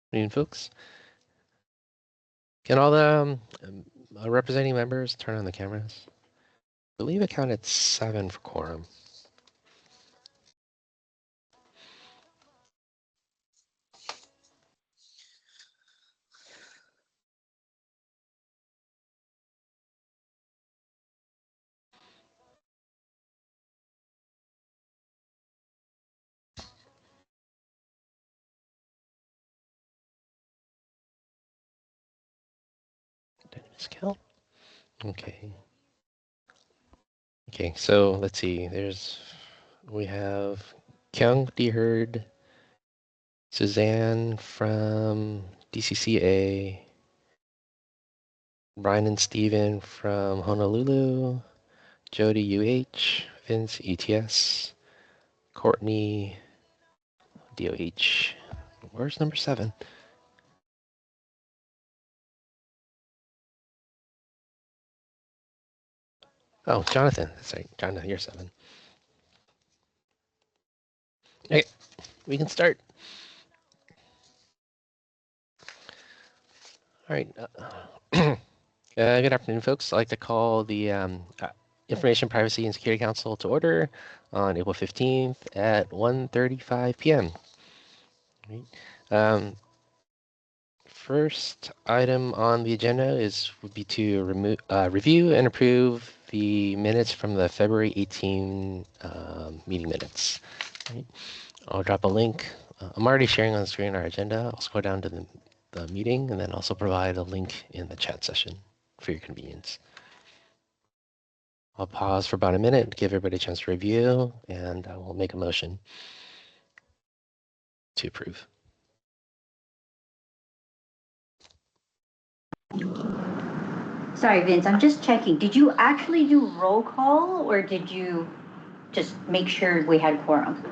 Afternoon, folks. Can all the representing members turn on the cameras? I believe it counted 7 for quorum. Did I miscount? Okay. Okay, so let's see. We have Kyung Deherd, Suzanne from DCCA, Brian and Steven from Honolulu, Jody UH, Vince ETS, Courtney DOH. Where's number 7? Oh, Jonathan. That's right. Jonathan, you're 7. Okay, we can start. All right. Good afternoon, folks. I'd like to call the Information Privacy and Security Council to order on April 15th at 1:35 p.m. Right. First item on the agenda would be to review and approve the minutes from the February 18 meeting minutes. Right. I'll drop a link. I'm already sharing on the screen our agenda. I'll scroll down to the meeting and then also provide a link in the chat session for your convenience. I'll pause for about a minute, give everybody a chance to review, and I will make a motion to approve. Sorry, Vince, I'm just checking. Did you actually do roll call or did you just make sure we had quorum?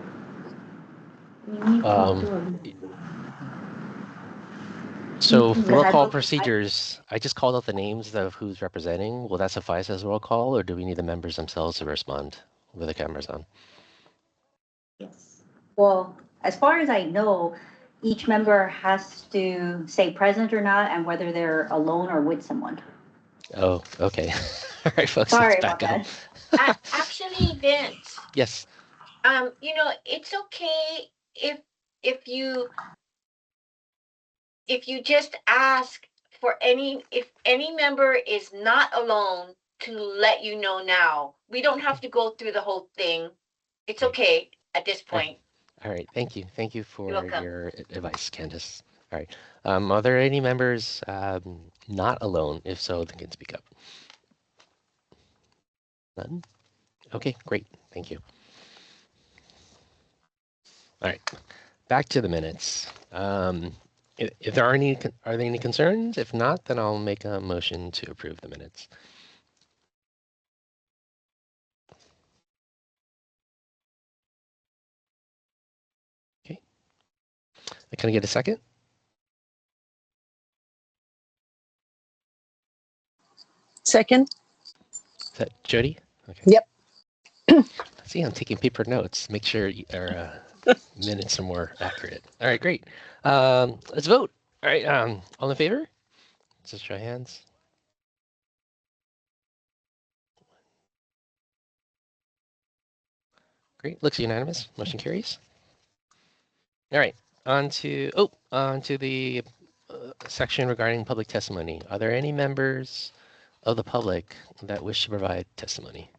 So roll call procedures, I just called out the names of who's representing. Will that suffice as roll call, or do we need the members themselves to respond with the cameras on? Yes. Well, as far as I know, each member has to say present or not and whether they're alone or with someone. Oh, okay. All right, folks, Sorry let's back about up. Actually, Vince. Yes. It's okay if you just ask for if any member is not alone to let you know now. We don't have to go through the whole thing. It's okay at this point. All right. Thank you. Thank you for your advice, Candace. All right. Are there any members not alone? If so, they can speak up. None? Okay, great. Thank you. All right. Back to the minutes. If there are there any concerns? If not, then I'll make a motion to approve the minutes. Okay. Can I get a second? Second. Is that Jody? Okay. Yep. See, I'm taking paper notes. Make sure our minutes are more accurate. All right, great. Let's vote. All right. All in favor? Just show hands. Great. Looks unanimous. Motion carries. All right. On to the section regarding public testimony. Are there any members of the public that wish to provide testimony?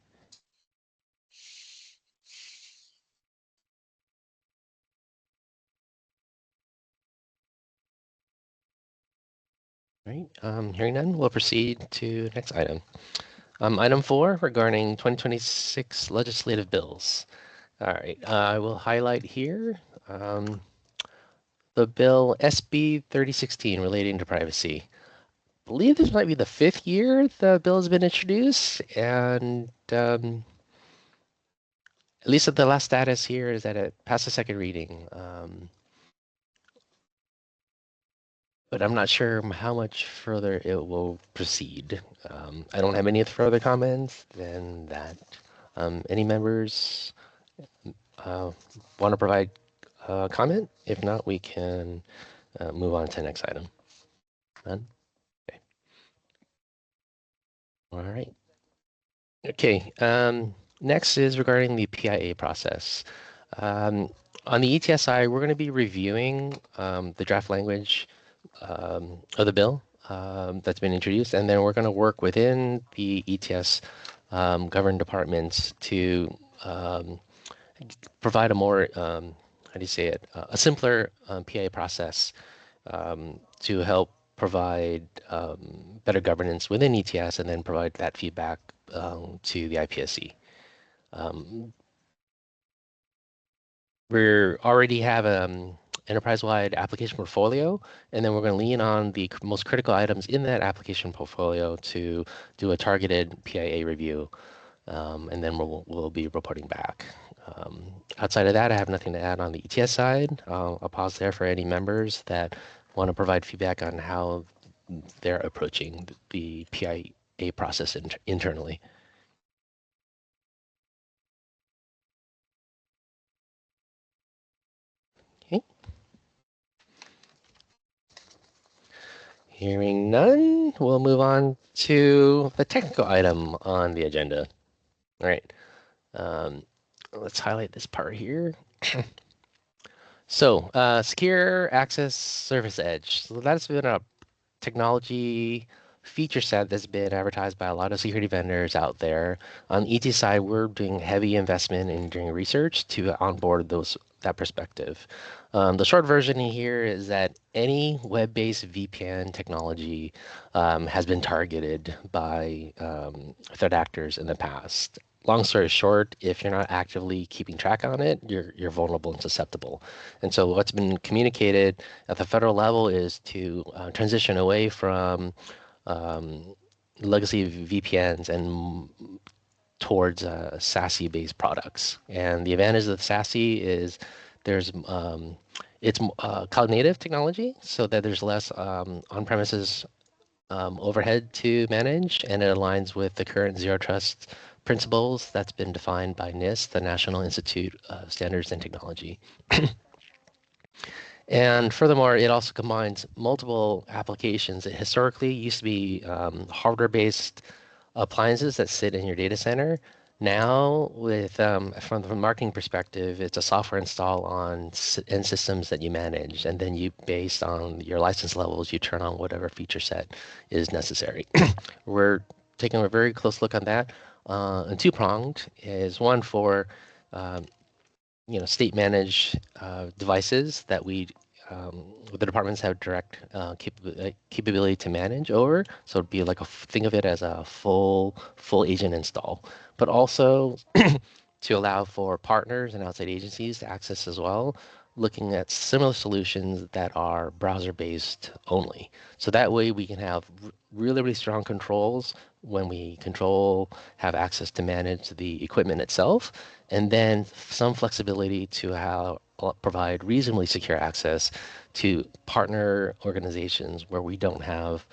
All right. Hearing none, we'll proceed to next item. Item 4 regarding 2026 legislative bills. All right. I will highlight here the bill SB 3016 relating to privacy. I believe this might be the 5th year the bill has been introduced, and at least at the last status here is that it passed the second reading. But I'm not sure how much further it will proceed. I don't have any further comments than that. Any members want to provide comment? If not, we can move on to the next item. None? Okay. All right. Okay. Next is regarding the PIA process. On the ETS side, we're going to be reviewing the draft language of the bill that's been introduced, and then we're going to work within the ETS governed departments to provide a more, how do you say it, a simpler PIA process to help provide better governance within ETS and then provide that feedback to the IPSC. We already have enterprise-wide application portfolio, and then we're going to lean on the most critical items in that application portfolio to do a targeted PIA review, and then we'll be reporting back. Outside of that, I have nothing to add on the ETS side. I'll pause there for any members that want to provide feedback on how they're approaching the PIA process internally. Okay. Hearing none, we'll move on to the technical item on the agenda. All right. Let's highlight this part here. So, secure access service edge. So that's been a technology feature set that's been advertised by a lot of security vendors out there. On the ET side, we're doing heavy investment in doing research to onboard that perspective. The short version here is that any web-based VPN technology has been targeted by threat actors in the past. Long story short, if you're not actively keeping track on it, you're vulnerable and susceptible. And so what's been communicated at the federal level is to transition away from legacy VPNs and towards SASE-based products. And the advantage of the SASE is it's cloud native technology, so that there's less on-premises overhead to manage, and it aligns with the current zero trust principles that's been defined by NIST, the National Institute of Standards and Technology. And furthermore, it also combines multiple applications. It historically used to be hardware-based appliances that sit in your data center. Now, from the marketing perspective, it's a software install on end systems that you manage, and then based on your license levels, you turn on whatever feature set is necessary. We're taking a very close look on that. And two-pronged is one for state managed devices that the departments have direct capability to manage over. So it'd be like think of it as a full agent install, but also to allow for partners and outside agencies to access as well, looking at similar solutions that are browser-based only. So that way we can have really, really strong controls when we have access to manage the equipment itself, and then some flexibility to provide reasonably secure access to partner organizations where we don't have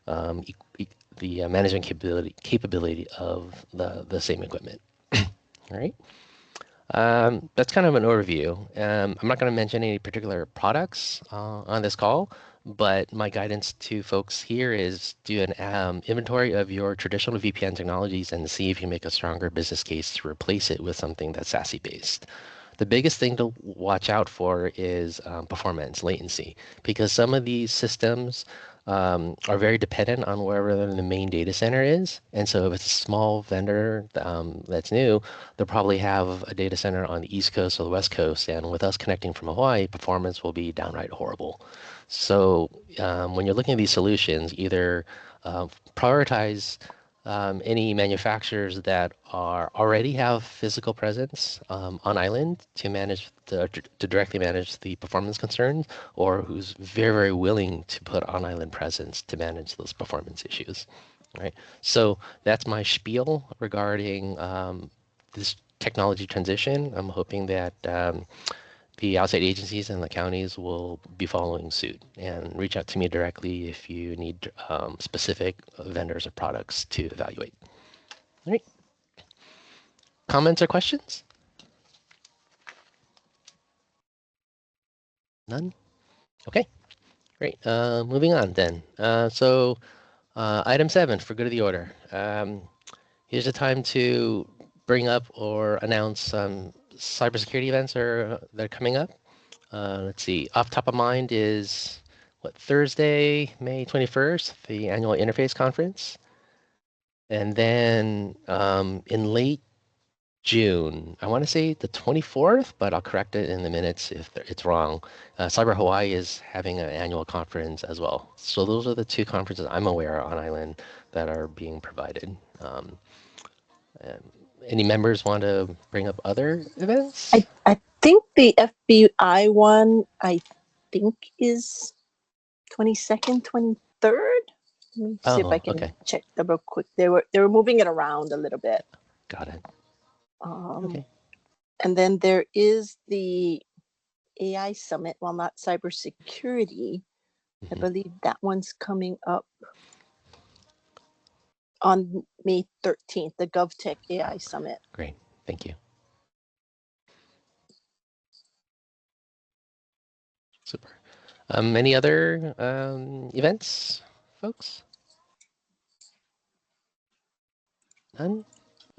the management capability of the same equipment. All right. That's kind of an overview. I'm not going to mention any particular products on this call, but my guidance to folks here is do an inventory of your traditional VPN technologies and see if you make a stronger business case to replace it with something that's SASE based. The biggest thing to watch out for is performance, latency, because some of these systems are very dependent on wherever the main data center is. And so if it's a small vendor that's new, they'll probably have a data center on the East Coast or the West Coast. And with us connecting from Hawaii, performance will be downright horrible. So when you're looking at these solutions, either prioritize any manufacturers that already have physical presence on island to directly manage the performance concerns, or who's very, very willing to put on island presence to manage those performance issues. Right. So that's my spiel regarding this technology transition. I'm hoping that the outside agencies and the counties will be following suit, and reach out to me directly if you need specific vendors or products to evaluate. All right. Comments or questions? None? Okay. Great. Moving on then. Item 7 for good of the order. Here's the time to bring up or announce some cybersecurity events that are coming up. Let's see. Off top of mind is what, Thursday, May 21st, the annual interface conference. And then in late June, I want to say the 24th, but I'll correct it in the minutes if it's wrong. Cyber Hawaii is having an annual conference as well. So those are the two conferences I'm aware on Island that are being provided. Any members want to bring up other events? I think the FBI one, I think is 22nd, 23rd. Let me see if I can Okay. check double quick. They were moving it around a little bit. Got it. Okay. And then there is the AI summit, well, not cybersecurity. I believe that one's coming up on May 13th, the GovTech AI summit. Great. Thank you. Super. Any other events, folks? None?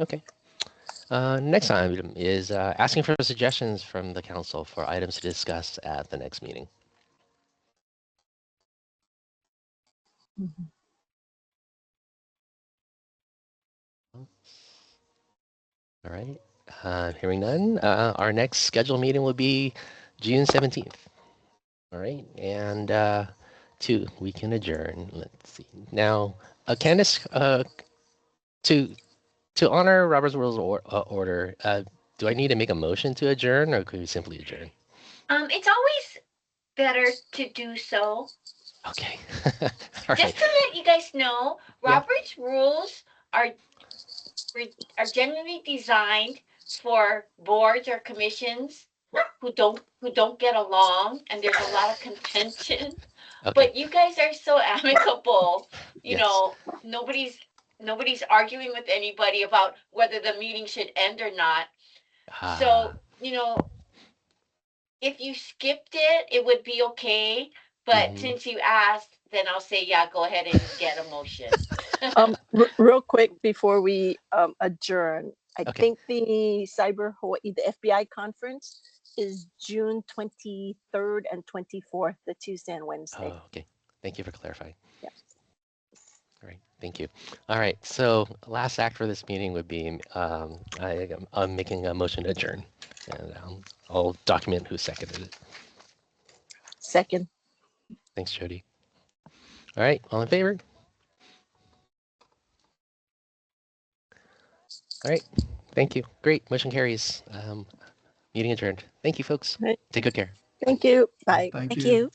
Okay. Next item is asking for suggestions from the council for items to discuss at the next meeting. All right. Hearing none, our next scheduled meeting will be June 17th. All right. And 2, we can adjourn. Let's see. Now, Candace, to honor Robert's Rules order, do I need to make a motion to adjourn, or could we simply adjourn? It's always better to do so. Okay. Just to let you guys know, Robert's rules are generally designed for boards or commissions who don't get along, and there's a lot of contention. Okay. But you guys are so amicable. You Yes. know, nobody's arguing with anybody about whether the meeting should end or not. So, you know, if you skipped it, it would be okay. But since you asked, then I'll say, yeah, go ahead and get a motion. Real quick before we adjourn, I Okay. think the Cyber Hawaii, the FBI conference is June 23rd and 24th, the Tuesday and Wednesday. Oh, okay. Thank you for clarifying. Yeah. All right. Thank you. All right. So last act for this meeting would be I'm making a motion to adjourn, and I'll document who seconded it. Second. Thanks, Jody. All right. All in favor? All right. Thank you. Great. Motion carries. Meeting adjourned. Thank you, folks. Right. Take good care. Thank you. Bye. Thank you.